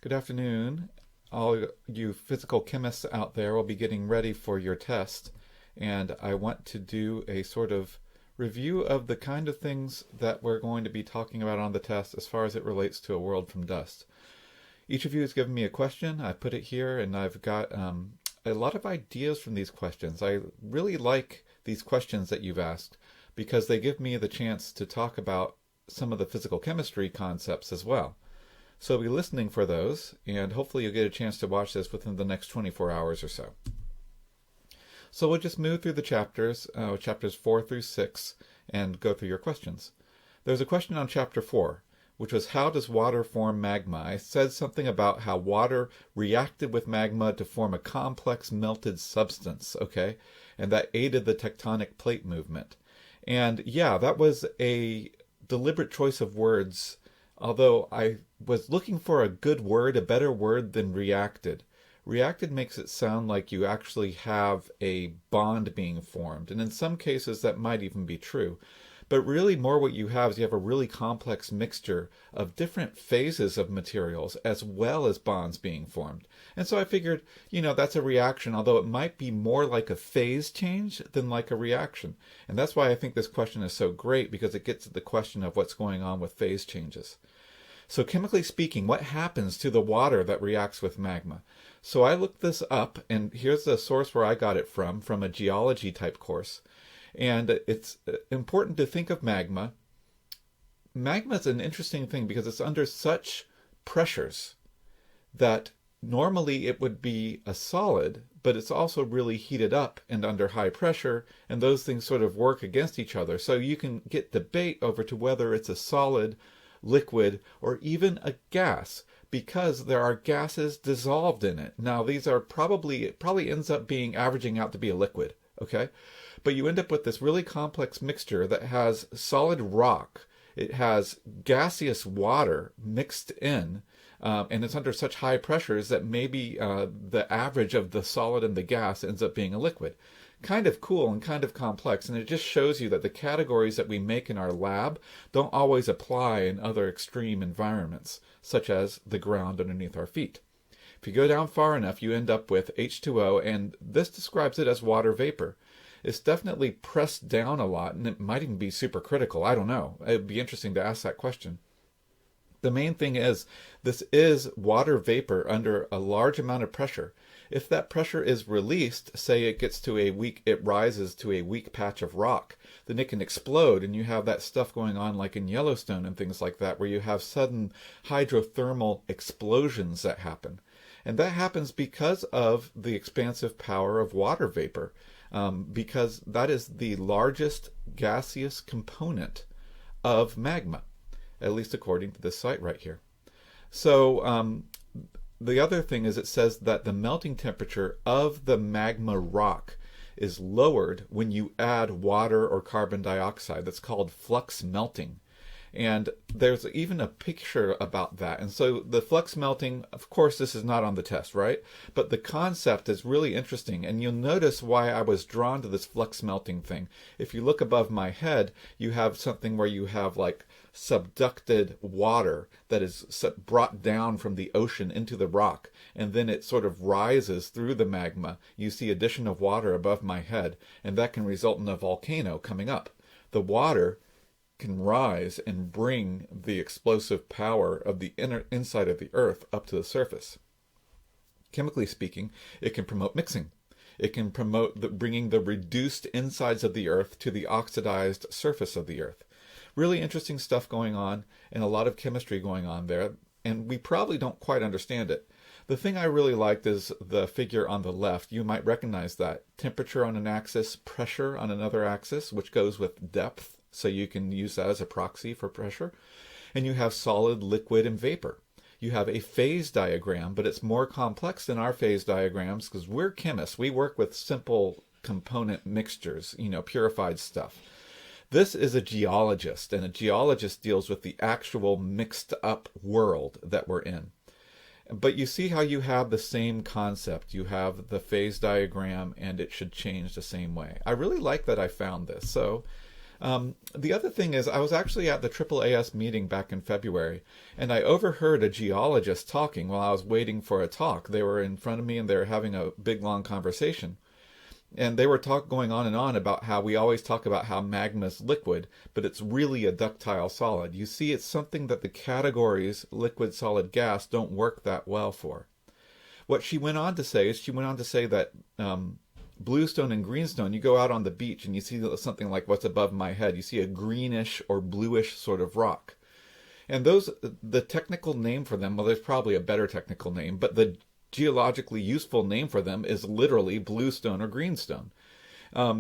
Good afternoon. All you physical chemists out there will be getting ready for your test, and I want to do a sort of review of the kind of things that we're going to be talking about on the test as far as it relates to a world from dust. Each of you has given me a question. I put it here, and I've got a lot of ideas from these questions. I really like these questions that you've asked because they give me the chance to talk about some of the physical chemistry concepts as well. So be listening for those, and hopefully you'll get a chance to watch this within the next 24 hours or so. So we'll just move through the chapters, chapters 4 through 6, and go through your questions. There's a question on chapter 4, which was how does water form magma? I said something about how water reacted with magma to form a complex melted substance, okay? And that aided the tectonic plate movement. And yeah, that was a deliberate choice of words, although I was looking for a good word, a better word than reacted. Reacted makes it sound like you actually have a bond being formed, and in some cases that might even be true. But really more what you have is you have a really complex mixture of different phases of materials as well as bonds being formed. And so I figured, that's a reaction, although it might be more like a phase change than like a reaction. And that's why I think this question is so great, because it gets at the question of what's going on with phase changes. So chemically speaking, what happens to the water that reacts with magma? So I looked this up, and here's the source where I got it from a geology type course. And it's important to think of magma. Magma is an interesting thing because it's under such pressures that normally it would be a solid, but it's also really heated up and under high pressure, and those things sort of work against each other. So you can get debate over to whether it's a solid, liquid, or even a gas, because there are gases dissolved in it. Now these are it probably ends up being averaging out to be a liquid, okay? But you end up with this really complex mixture that has solid rock, it has gaseous water mixed in, and it's under such high pressures that maybe the average of the solid and the gas ends up being a liquid. Kind of cool and kind of complex, and it just shows you that the categories that we make in our lab don't always apply in other extreme environments, such as the ground underneath our feet. If you go down far enough, you end up with H2O, and this describes it as water vapor. It's definitely pressed down a lot, and it might even be supercritical. I don't know. It'd be interesting to ask that question. The main thing is, this is water vapor under a large amount of pressure. If that pressure is released, say it rises to a weak patch of rock, then it can explode, and you have that stuff going on like in Yellowstone and things like that, where you have sudden hydrothermal explosions that happen. And that happens because of the expansive power of water vapor, because that is the largest gaseous component of magma, at least according to this site right here. So the other thing is, it says that the melting temperature of the magma rock is lowered when you add water or carbon dioxide. That's called flux melting. And there's even a picture about that. And so the flux melting, of course, this is not on the test, right? But the concept is really interesting. And you'll notice why I was drawn to this flux melting thing. If you look above my head, you have something where you have like subducted water that is brought down from the ocean into the rock, and then it sort of rises through the magma. You see addition of water above my head, and that can result in a volcano coming up. The water can rise and bring the explosive power of the inside of the earth up to the surface. Chemically speaking, it can promote mixing. It can promote bringing the reduced insides of the earth to the oxidized surface of the earth. Really interesting stuff going on, and a lot of chemistry going on there, and we probably don't quite understand it. The thing I really liked is the figure on the left. You might recognize that. Temperature on an axis, pressure on another axis, which goes with depth, so you can use that as a proxy for pressure. And you have solid, liquid, and vapor. You have a phase diagram, but it's more complex than our phase diagrams because we're chemists. We work with simple component mixtures, purified stuff. This is a geologist, and a geologist deals with the actual mixed up world that we're in. But you see how you have the same concept. You have the phase diagram, and it should change the same way. I really like that I found this. So The other thing is, I was actually at the AAAS meeting back in February, and I overheard a geologist talking while I was waiting for a talk. They were in front of me, and they were having a big, long conversation. And they were going on and on about how we always talk about how magma is liquid, but it's really a ductile solid. You see, it's something that the categories liquid, solid, gas don't work that well for. What she went on to say is that bluestone and greenstone, you go out on the beach and you see something like what's above my head. You see a greenish or bluish sort of rock. And those, the technical name for them, well, there's probably a better technical name, but the geologically useful name for them is literally bluestone or greenstone.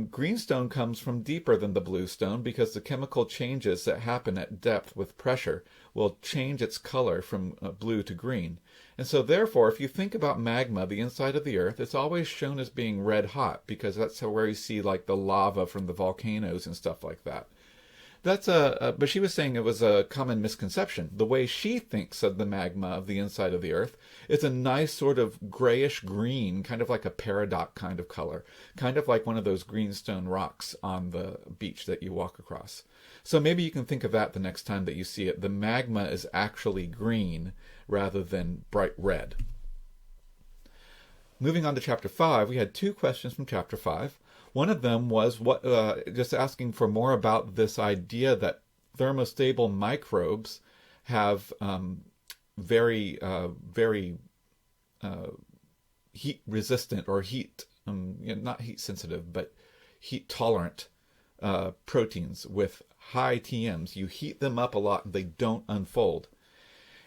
Greenstone comes from deeper than the bluestone because the chemical changes that happen at depth with pressure will change its color from blue to green. And so therefore, if you think about magma, the inside of the earth, it's always shown as being red hot because that's where you see like the lava from the volcanoes and stuff like that. That's but she was saying it was a common misconception. The way she thinks of the magma of the inside of the earth, it's a nice sort of grayish green, kind of like a peridot kind of color, kind of like one of those greenstone rocks on the beach that you walk across. So maybe you can think of that the next time that you see it. The magma is actually green rather than bright red. Moving on to Chapter 5, we had two questions from Chapter 5. One of them was just asking for more about this idea that thermostable microbes have very heat resistant or not heat sensitive, but heat tolerant proteins with high TMs. You heat them up a lot and they don't unfold.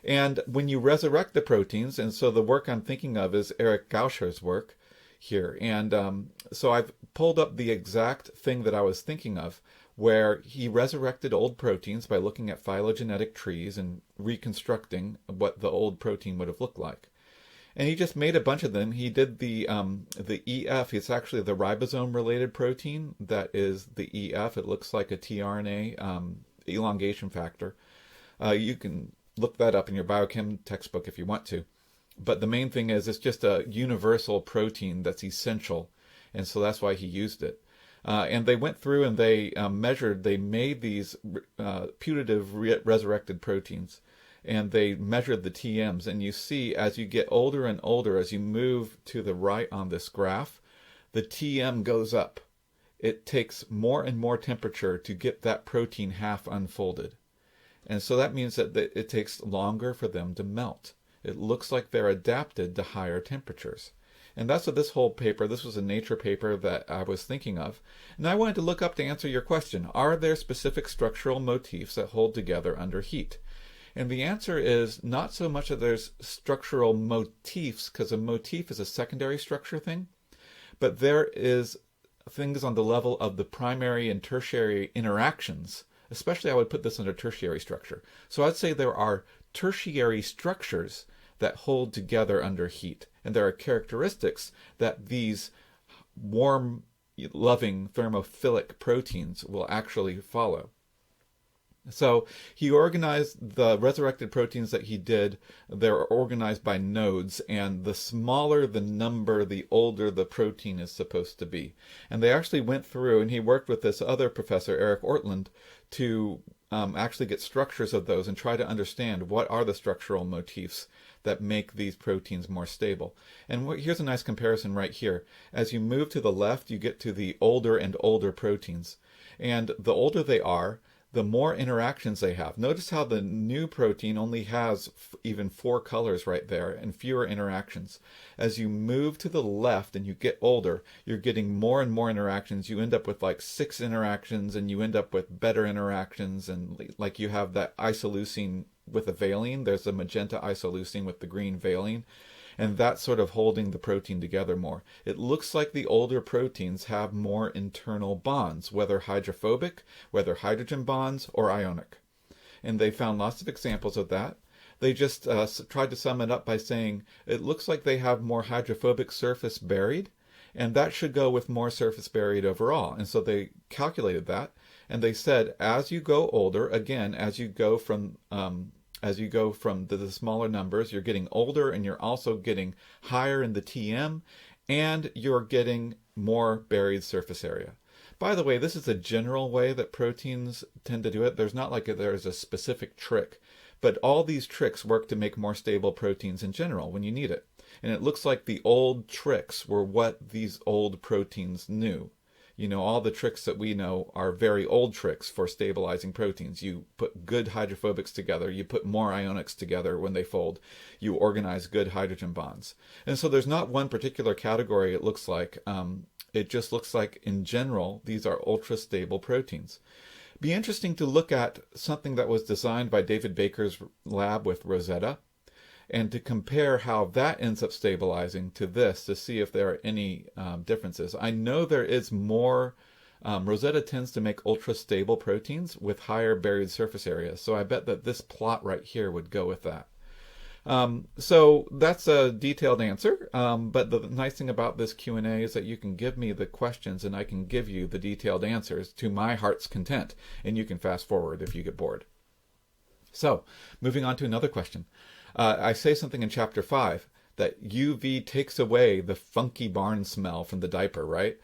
And when you resurrect the proteins, and so the work I'm thinking of is Eric Gauscher's work here. And so I've pulled up the exact thing that I was thinking of, where he resurrected old proteins by looking at phylogenetic trees and reconstructing what the old protein would have looked like. And he just made a bunch of them. He did the EF. It's actually the ribosome-related protein that is the EF. It looks like a tRNA elongation factor. You can look that up in your biochem textbook if you want to. But the main thing is it's just a universal protein that's essential, and so that's why he used it. And they went through and they made these putative resurrected proteins, and they measured the TMs. And you see, as you get older and older, as you move to the right on this graph, the TM goes up. It takes more and more temperature to get that protein half unfolded. And so that means that it takes longer for them to melt. It looks like they're adapted to higher temperatures. And that's what this whole paper, this was a Nature paper that I was thinking of. And I wanted to look up to answer your question. Are there specific structural motifs that hold together under heat? And the answer is not so much that there's structural motifs, because a motif is a secondary structure thing, but there is things on the level of the primary and tertiary interactions. Especially I would put this under tertiary structure. So I'd say there are tertiary structures that hold together under heat. And there are characteristics that these warm, loving thermophilic proteins will actually follow. So he organized the resurrected proteins that he did. They're organized by nodes, and the smaller the number, the older the protein is supposed to be. And they actually went through, and he worked with this other professor, Eric Ortland, to actually get structures of those and try to understand what are the structural motifs that make these proteins more stable. And here's a nice comparison right here. As you move to the left, you get to the older and older proteins. And the older they are, the more interactions they have. Notice how the new protein only has even 4 colors right there and fewer interactions. As you move to the left and you get older, you're getting more and more interactions. You end up with like 6 interactions, and you end up with better interactions, and like you have that isoleucine with a valine. There's a magenta isoleucine with the green valine. And that's sort of holding the protein together more. It looks like the older proteins have more internal bonds, whether hydrophobic, whether hydrogen bonds, or ionic. And they found lots of examples of that. They just tried to sum it up by saying it looks like they have more hydrophobic surface buried, and that should go with more surface buried overall. And so they calculated that, and they said as you go older, again, as you go from the smaller numbers, you're getting older, and you're also getting higher in the TM, and you're getting more buried surface area. By the way, this is a general way that proteins tend to do it. There's not like there's a specific trick, but all these tricks work to make more stable proteins in general when you need it. And it looks like the old tricks were what these old proteins knew. You know, all the tricks that we know are very old tricks for stabilizing proteins. You put good hydrophobics together, you put more ionics together when they fold, you organize good hydrogen bonds. And so there's not one particular category it looks like. It just looks like, in general, these are ultra-stable proteins. Be interesting to look at something that was designed by David Baker's lab with Rosetta, and to compare how that ends up stabilizing to this to see if there are any differences. I know there is more. Rosetta tends to make ultra-stable proteins with higher buried surface area, so I bet that this plot right here would go with that. So that's a detailed answer, but the nice thing about this Q&A is that you can give me the questions and I can give you the detailed answers to my heart's content, and you can fast forward if you get bored. So, moving on to another question. I say something in chapter 5 that UV takes away the funky barn smell from the diaper, right?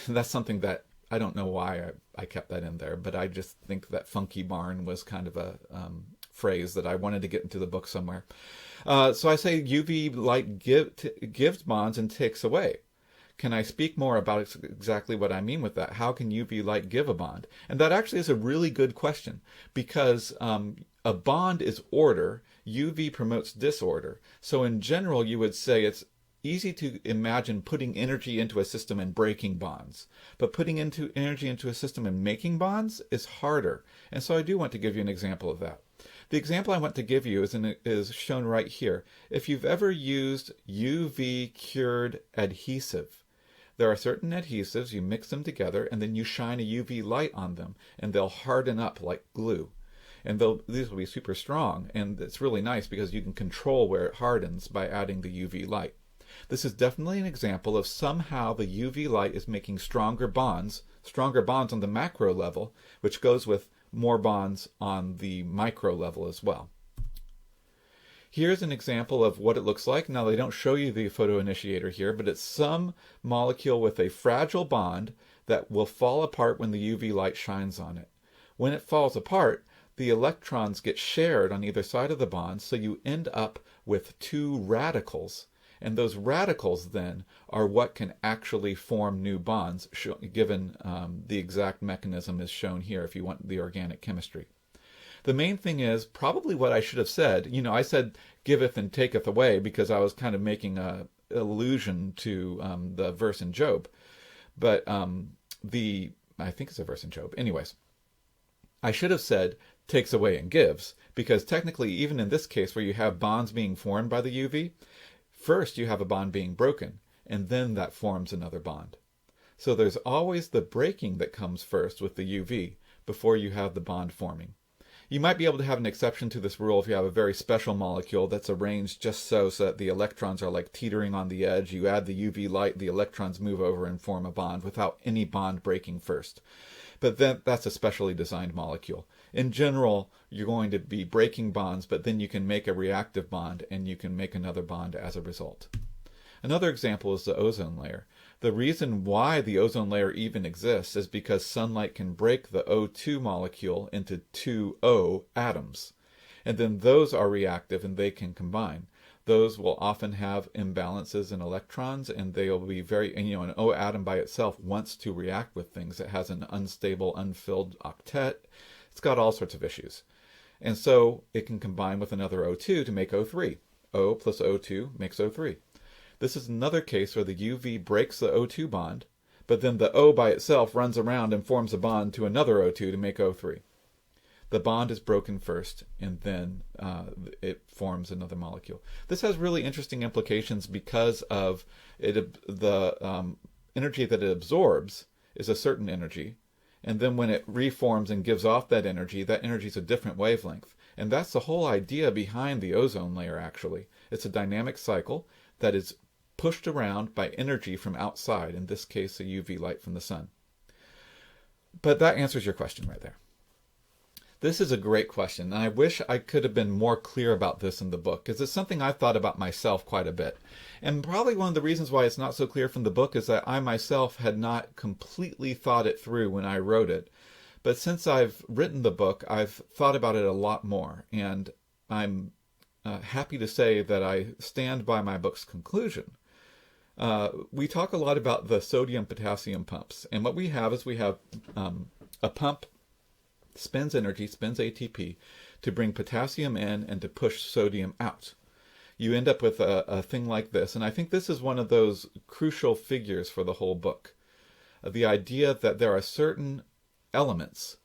That's something that I don't know why I kept that in there, but I just think that funky barn was kind of a phrase that I wanted to get into the book somewhere. So I say UV light gives bonds and takes away. Can I speak more about exactly what I mean with that? How can UV light give a bond? And that actually is a really good question, because a bond is order, UV promotes disorder. So in general, you would say it's easy to imagine putting energy into a system and breaking bonds. But putting energy into a system and making bonds is harder. And so I do want to give you an example of that. The example I want to give you is shown right here. If you've ever used UV cured adhesive, there are certain adhesives, you mix them together, and then you shine a UV light on them, and they'll harden up like glue. And these will be super strong, and it's really nice because you can control where it hardens by adding the UV light. This is definitely an example of somehow the UV light is making stronger bonds on the macro level, which goes with more bonds on the micro level as well. Here's an example of what it looks like. Now, they don't show you the photoinitiator here, but it's some molecule with a fragile bond that will fall apart when the UV light shines on it. When it falls apart, the electrons get shared on either side of the bond, so you end up with two radicals. And those radicals then are what can actually form new bonds, given the exact mechanism is shown here if you want the organic chemistry. The main thing is probably what I should have said. You know, I said giveth and taketh away because I was kind of making an allusion to the verse in Job. But I think it's a verse in Job. Anyways, I should have said takes away and gives, because technically, even in this case where you have bonds being formed by the UV, first you have a bond being broken, and then that forms another bond. So there's always the breaking that comes first with the UV before you have the bond forming. You might be able to have an exception to this rule if you have a very special molecule that's arranged just so that the electrons are like teetering on the edge. You add the UV light, the electrons move over and form a bond without any bond breaking first. But then that's a specially designed molecule. In general, you're going to be breaking bonds, but then you can make a reactive bond and you can make another bond as a result. Another example is the ozone layer. The reason why the ozone layer even exists is because sunlight can break the O2 molecule into two O atoms. And then those are reactive and they can combine. Those will often have imbalances in electrons, and they will be an O atom by itself wants to react with things. It has an unstable, unfilled octet. It's got all sorts of issues. And so it can combine with another O2 to make O3. O plus O2 makes O3. This is another case where the UV breaks the O2 bond, but then the O by itself runs around and forms a bond to another O2 to make O3. The bond is broken first, and then it forms another molecule. This has really interesting implications because of the energy that it absorbs is a certain energy, and then when it reforms and gives off that energy is a different wavelength. And that's the whole idea behind the ozone layer, actually. It's a dynamic cycle that is pushed around by energy from outside, in this case, the UV light from the sun. But that answers your question right there. This is a great question, and I wish I could have been more clear about this in the book, because it's something I've thought about myself quite a bit. And probably one of the reasons why it's not so clear from the book is that I myself had not completely thought it through when I wrote it. But since I've written the book, I've thought about it a lot more, and I'm happy to say that I stand by my book's conclusion. We talk a lot about the sodium-potassium pumps, and what we have is a pump spends energy, spends ATP, to bring potassium in and to push sodium out. You end up with a thing like this, and I think this is one of those crucial figures for the whole book. The idea that there are certain elements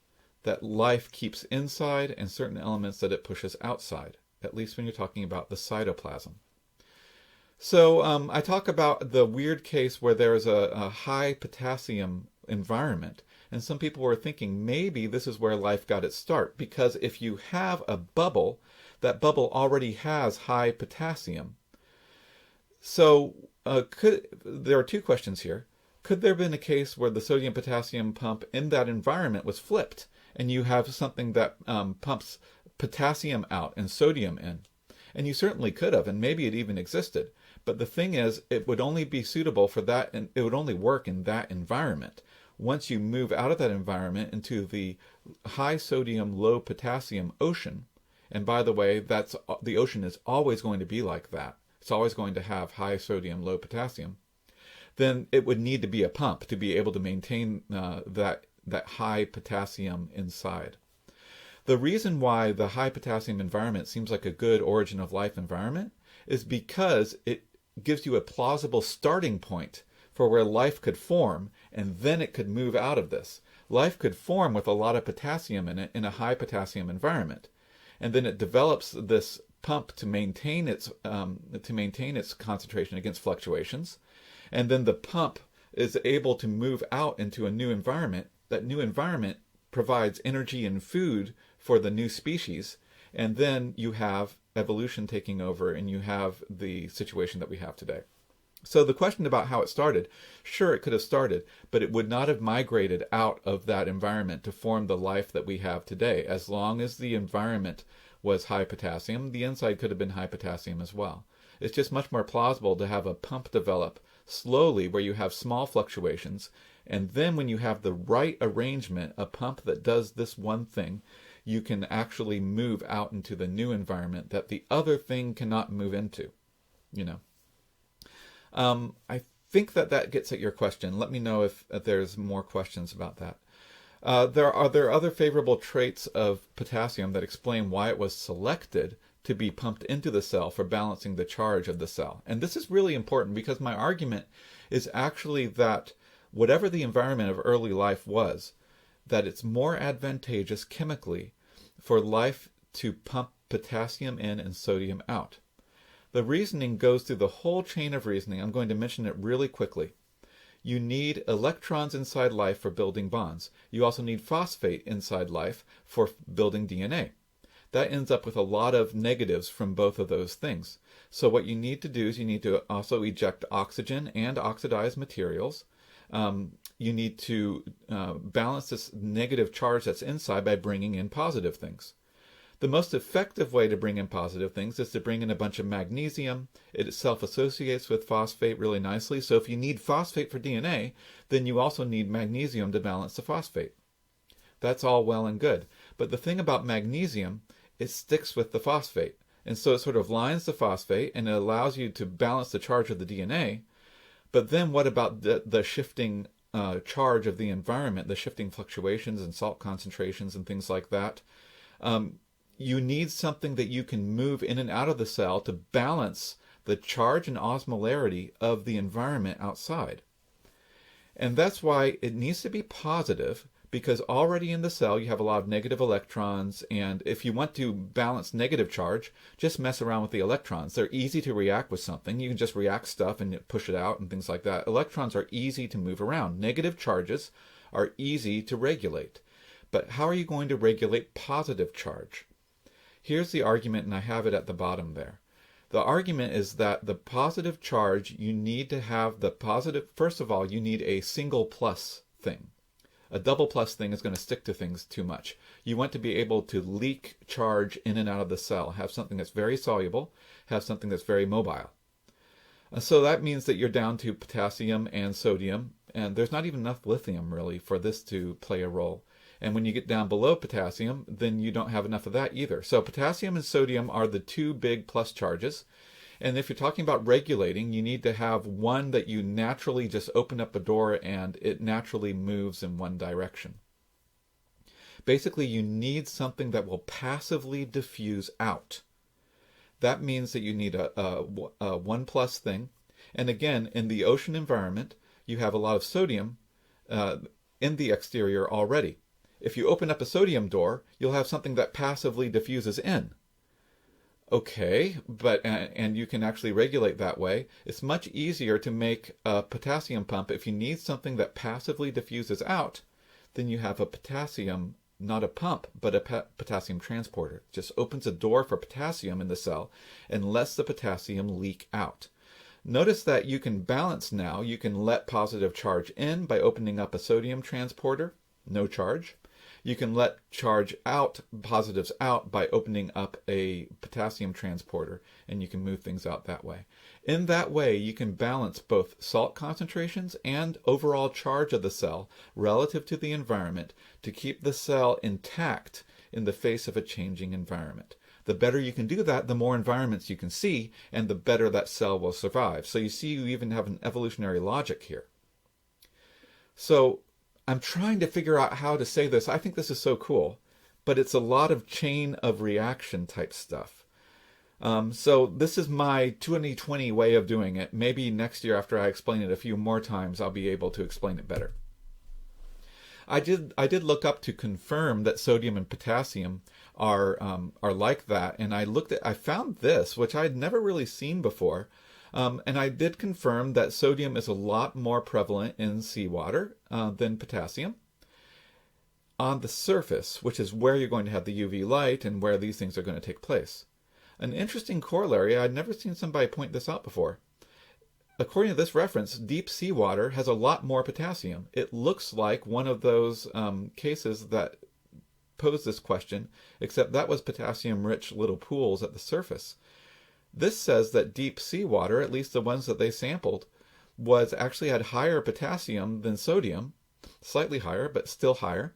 that life keeps inside and certain elements that it pushes outside, at least when you're talking about the cytoplasm. So I talk about the weird case where there's a high potassium environment, and some people were thinking maybe this is where life got its start, because if you have a bubble, that bubble already has high potassium. So there are two questions here. Could there have been a case where the sodium-potassium pump in that environment was flipped, and you have something that pumps potassium out and sodium in? And you certainly could have, and maybe it even existed. But the thing is, it would only be suitable for that, and it would only work in that environment. Once you move out of that environment into the high sodium, low potassium ocean, and by the way, the ocean is always going to be like that. It's always going to have high sodium, low potassium. Then it would need to be a pump to be able to maintain that high potassium inside. The reason why the high potassium environment seems like a good origin of life environment is because it gives you a plausible starting point for where life could form, and then it could move out of this. Life could form with a lot of potassium in it in a high potassium environment, and then it develops this pump to maintain its concentration against fluctuations, and then the pump is able to move out into a new environment. That new environment provides energy and food for the new species, and then you have evolution taking over, and you have the situation that we have today. So the question about how it started, sure, it could have started, but it would not have migrated out of that environment to form the life that we have today. As long as the environment was high potassium, the inside could have been high potassium as well. It's just much more plausible to have a pump develop slowly where you have small fluctuations, and then when you have the right arrangement, a pump that does this one thing, you can actually move out into the new environment that the other thing cannot move into, I think that gets at your question. Let me know if there's more questions about that. There are other favorable traits of potassium that explain why it was selected to be pumped into the cell for balancing the charge of the cell. And this is really important because my argument is actually that whatever the environment of early life was, that it's more advantageous chemically for life to pump potassium in and sodium out. The reasoning goes through the whole chain of reasoning. I'm going to mention it really quickly. You need electrons inside life for building bonds. You also need phosphate inside life for building DNA. That ends up with a lot of negatives from both of those things. So what you need to do is you need to also eject oxygen and oxidize materials. You need to balance this negative charge that's inside by bringing in positive things. The most effective way to bring in positive things is to bring in a bunch of magnesium. It itself associates with phosphate really nicely. So if you need phosphate for DNA, then you also need magnesium to balance the phosphate. That's all well and good. But the thing about magnesium, it sticks with the phosphate. And so it sort of lines the phosphate and it allows you to balance the charge of the DNA. But then what about the shifting charge of the environment, the shifting fluctuations and salt concentrations and things like that? You need something that you can move in and out of the cell to balance the charge and osmolarity of the environment outside. And that's why it needs to be positive, because already in the cell you have a lot of negative electrons, and if you want to balance negative charge, just mess around with the electrons. They're easy to react with something. You can just react stuff and push it out and things like that. Electrons are easy to move around. Negative charges are easy to regulate. But how are you going to regulate positive charge? Here's the argument, and I have it at the bottom there. The argument is that the positive charge, you need to have the positive, first of all, you need a single plus thing. A double plus thing is going to stick to things too much. You want to be able to leak charge in and out of the cell, have something that's very soluble, have something that's very mobile. So that means that you're down to potassium and sodium, and there's not even enough lithium really for this to play a role. And when you get down below potassium, then you don't have enough of that either. So potassium and sodium are the two big plus charges. And if you're talking about regulating, you need to have one that you naturally just open up a door and it naturally moves in one direction. Basically, you need something that will passively diffuse out. That means that you need a 1 plus thing. And again, in the ocean environment, you have a lot of sodium in the exterior already. If you open up a sodium door, you'll have something that passively diffuses in. Okay, but and you can actually regulate that way. It's much easier to make a potassium pump if you need something that passively diffuses out. Then you have a potassium, not a pump, but a potassium transporter. It just opens a door for potassium in the cell and lets the potassium leak out. Notice that you can balance now. You can let positive charge in by opening up a sodium transporter, no charge. You can let charge out, positives out, by opening up a potassium transporter, and you can move things out that way. In that way, you can balance both salt concentrations and overall charge of the cell relative to the environment to keep the cell intact in the face of a changing environment. The better you can do that, the more environments you can see, and the better that cell will survive. So you see, you even have an evolutionary logic here. So I'm trying to figure out how to say this. I think this is so cool, but it's a lot of chain of reaction type stuff. So this is my 2020 way of doing it. Maybe next year, after I explain it a few more times, I'll be able to explain it better. I did look up to confirm that sodium and potassium are like that, and I found this, which I had never really seen before. And I did confirm that sodium is a lot more prevalent in seawater than potassium. On the surface, which is where you're going to have the UV light and where these things are going to take place. An interesting corollary, I'd never seen somebody point this out before. According to this reference, deep seawater has a lot more potassium. It looks like one of those cases that posed this question, except that was potassium-rich little pools at the surface. This says that deep seawater, at least the ones that they sampled, actually had higher potassium than sodium, slightly higher, but still higher,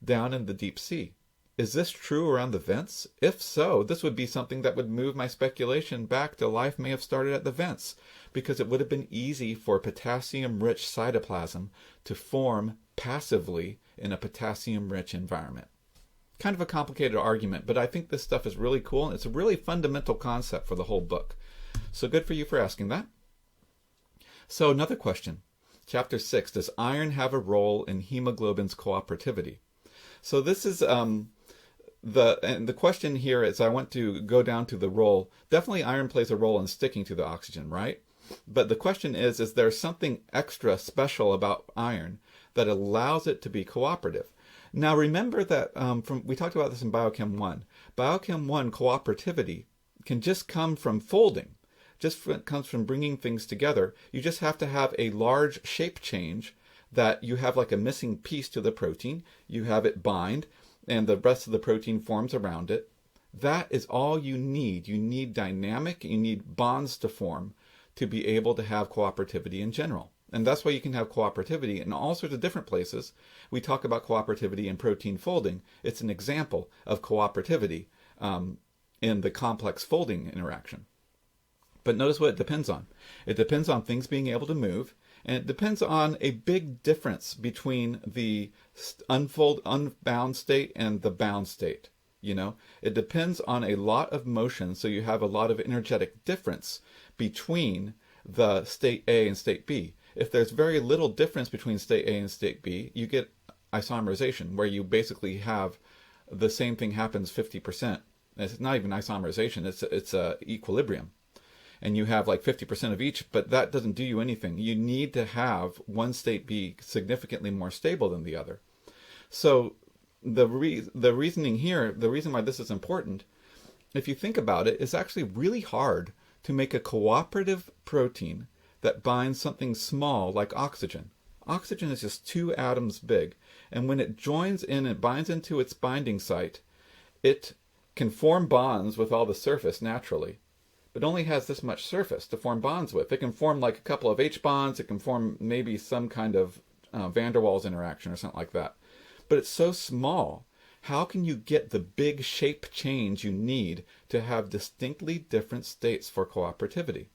down in the deep sea. Is this true around the vents? If so, this would be something that would move my speculation back to life may have started at the vents, because it would have been easy for potassium-rich cytoplasm to form passively in a potassium-rich environment. Kind of a complicated argument, but I think this stuff is really cool, and it's a really fundamental concept for the whole book. So good for you for asking that. So another question. Chapter 6, does iron have a role in hemoglobin's cooperativity? So this is the question here is, I want to go down to the role. Definitely iron plays a role in sticking to the oxygen, right? But the question is there something extra special about iron that allows it to be cooperative? Now remember that we talked about this in Biochem 1. Biochem 1 cooperativity can just come from folding. Comes from bringing things together. You just have to have a large shape change that you have like a missing piece to the protein. You have it bind and the rest of the protein forms around it. That is all you need. You need dynamic, you need bonds to form to be able to have cooperativity in general. And that's why you can have cooperativity in all sorts of different places. We talk about cooperativity in protein folding. It's an example of cooperativity in the complex folding interaction. But notice what it depends on. It depends on things being able to move, and it depends on a big difference between the unbound state and the bound state. It depends on a lot of motion, so you have a lot of energetic difference between the state A and state B. If there's very little difference between state A and state B, you get isomerization, where you basically have the same thing happens 50%. It's not even isomerization, it's equilibrium. And you have like 50% of each, but that doesn't do you anything. You need to have one state be significantly more stable than the other. So the reasoning here, the reason why this is important, if you think about it, it's actually really hard to make a cooperative protein that binds something small like oxygen. Oxygen is just 2 atoms big. And when it joins in and binds into its binding site, it can form bonds with all the surface naturally, but only has this much surface to form bonds with. It can form like a couple of H bonds. It can form maybe some kind of van der Waals interaction or something like that. But it's so small. How can you get the big shape change you need to have distinctly different states for cooperativity?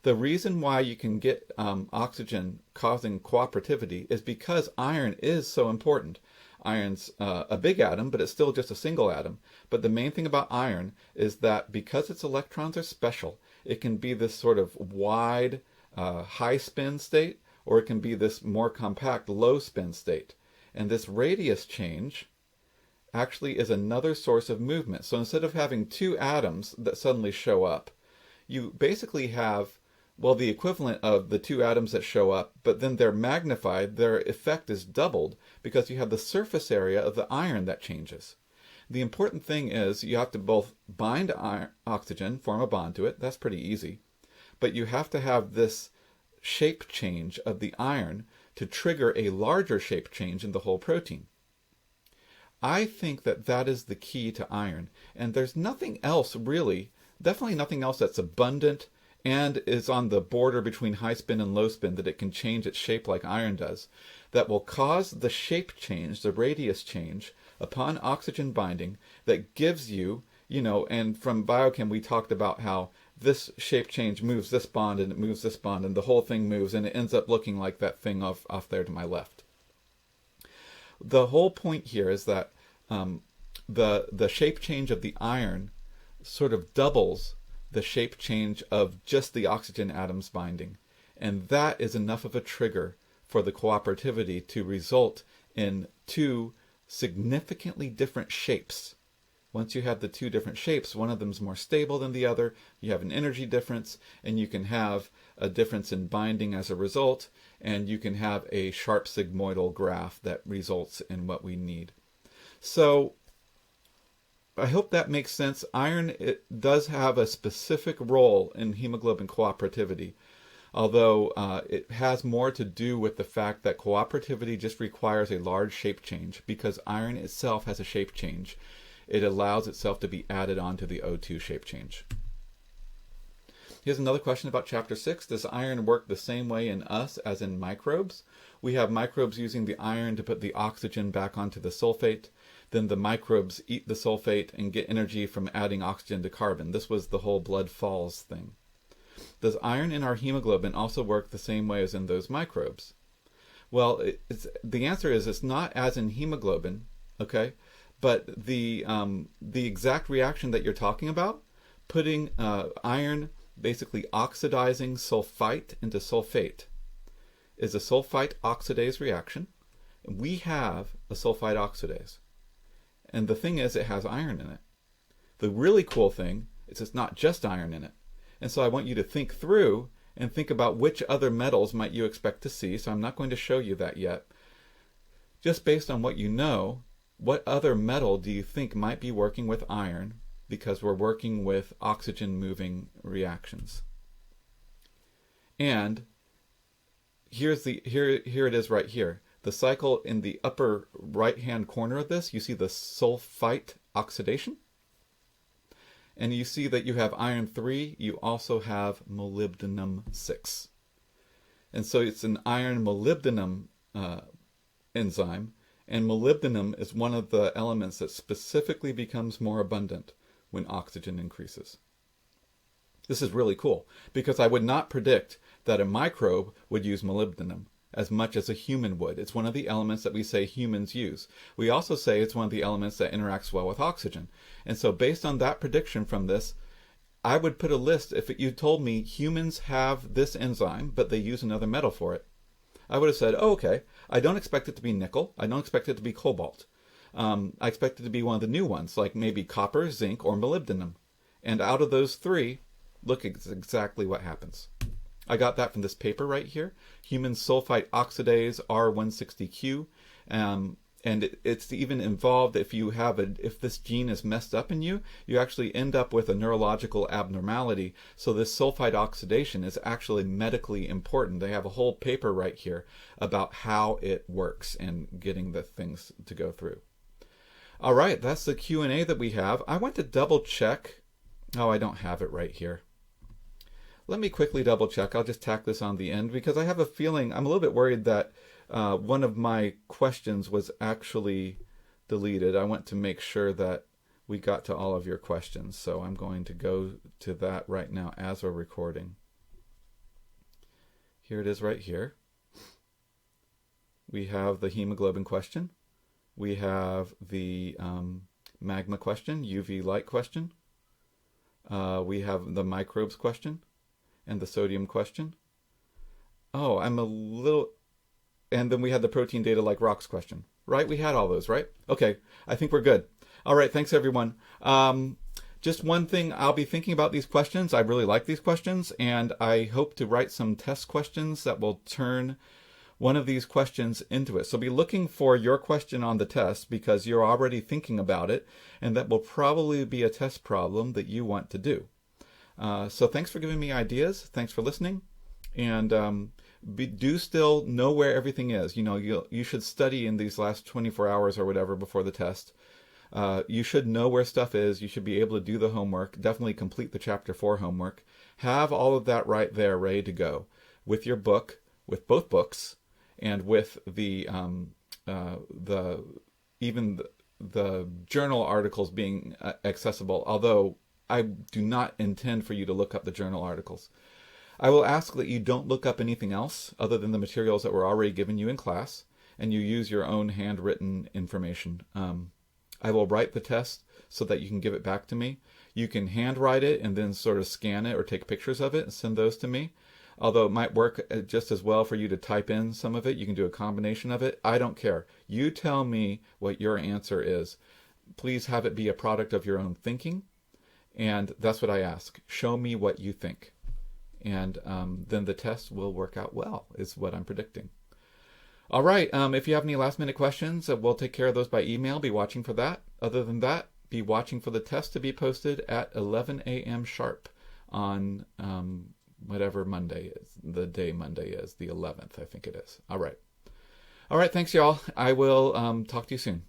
The reason why you can get oxygen causing cooperativity is because iron is so important. Iron's a big atom, but it's still just a single atom. But the main thing about iron is that because its electrons are special, it can be this sort of wide, high spin state, or it can be this more compact, low spin state. And this radius change actually is another source of movement. So instead of having 2 atoms that suddenly show up, you basically have, well, the equivalent of the 2 atoms that show up, but then they're magnified. Their effect is doubled because you have the surface area of the iron that changes. The important thing is you have to both bind oxygen, form a bond to it. That's pretty easy. But you have to have this shape change of the iron to trigger a larger shape change in the whole protein. I think that that is the key to iron. And there's nothing else really, definitely nothing else that's abundant and is on the border between high spin and low spin that it can change its shape like iron does, that will cause the shape change, the radius change, upon oxygen binding that gives you, and from biochem we talked about how this shape change moves this bond and it moves this bond and the whole thing moves and it ends up looking like that thing off there to my left. The whole point here is that the shape change of the iron sort of doubles the shape change of just the oxygen atoms binding. And that is enough of a trigger for the cooperativity to result in 2 significantly different shapes. Once you have the 2 different shapes, one of them is more stable than the other, you have an energy difference, and you can have a difference in binding as a result, and you can have a sharp sigmoidal graph that results in what we need. So I hope that makes sense. Iron, it does have a specific role in hemoglobin cooperativity, although it has more to do with the fact that cooperativity just requires a large shape change. Because iron itself has a shape change, it allows itself to be added onto the O2 shape change. Here's another question about Chapter 6. Does iron work the same way in us as in microbes? We have microbes using the iron to put the oxygen back onto the sulfate. Then the microbes eat the sulfate and get energy from adding oxygen to carbon. This was the whole blood falls thing. Does iron in our hemoglobin also work the same way as in those microbes? Well, the answer is it's not as in hemoglobin, okay? But the exact reaction that you're talking about, putting iron, basically oxidizing sulfite into sulfate, is a sulfite-oxidase reaction. We have a sulfite oxidase. And the thing is, it has iron in it. The really cool thing is it's not just iron in it. And so I want you to think through and think about which other metals might you expect to see. So I'm not going to show you that yet. Just based on what you know, what other metal do you think might be working with iron, because we're working with oxygen moving reactions? And here it is right here. The cycle in the upper right-hand corner of this, you see the sulfite oxidation. And you see that you have iron 3, you also have molybdenum 6. And so it's an iron molybdenum enzyme, and molybdenum is one of the elements that specifically becomes more abundant when oxygen increases. This is really cool, because I would not predict that a microbe would use molybdenum as much as a human would. It's one of the elements that we say humans use. We also say it's one of the elements that interacts well with oxygen. And so based on that prediction from this, I would put a list. If you told me humans have this enzyme, but they use another metal for it, I would have said, oh, okay, I don't expect it to be nickel. I don't expect it to be cobalt. I expect it to be one of the new ones, like maybe copper, zinc, or molybdenum. And out of those 3, look exactly what happens. I got that from this paper right here, human sulfite oxidase R160Q. and it's even involved if this gene is messed up in you, you actually end up with a neurological abnormality. So this sulfite oxidation is actually medically important. They have a whole paper right here about how it works and getting the things to go through. All right, that's the Q&A that we have. I want to double check. Oh, I don't have it right here. Let me quickly double check. I'll just tack this on the end because I have a feeling, I'm a little bit worried that one of my questions was actually deleted. I want to make sure that we got to all of your questions. So I'm going to go to that right now as we're recording. Here it is right here. We have the hemoglobin question. We have the magma question, UV light question. We have the microbes question and the sodium question. Oh, I'm a little... And then we had the protein data like rocks question, right? We had all those, right? Okay, I think we're good. All right, thanks everyone. Just one thing, I'll be thinking about these questions. I really like these questions, and I hope to write some test questions that will turn one of these questions into it. So be looking for your question on the test because you're already thinking about it, and that will probably be a test problem that you want to do. So thanks for giving me ideas. Thanks for listening. And do still know where everything is. You know, you should study in these last 24 hours or whatever before the test. You should know where stuff is. You should be able to do the homework. Definitely complete the Chapter 4 homework. Have all of that right there ready to go with your book, with both books, and with the journal articles being accessible, although I do not intend for you to look up the journal articles. I will ask that you don't look up anything else other than the materials that were already given you in class, and you use your own handwritten information. I will write the test so that you can give it back to me. You can handwrite it and then sort of scan it or take pictures of it and send those to me. Although it might work just as well for you to type in some of it. You can do a combination of it. I don't care. You tell me what your answer is. Please have it be a product of your own thinking. And that's what I ask. Show me what you think. And then the test will work out well, is what I'm predicting. All right, if you have any last-minute questions, we'll take care of those by email. Be watching for that. Other than that, be watching for the test to be posted at 11 a.m. sharp on whatever Monday is. The day Monday is, the 11th, I think it is. All right. All right, thanks, y'all. I will talk to you soon.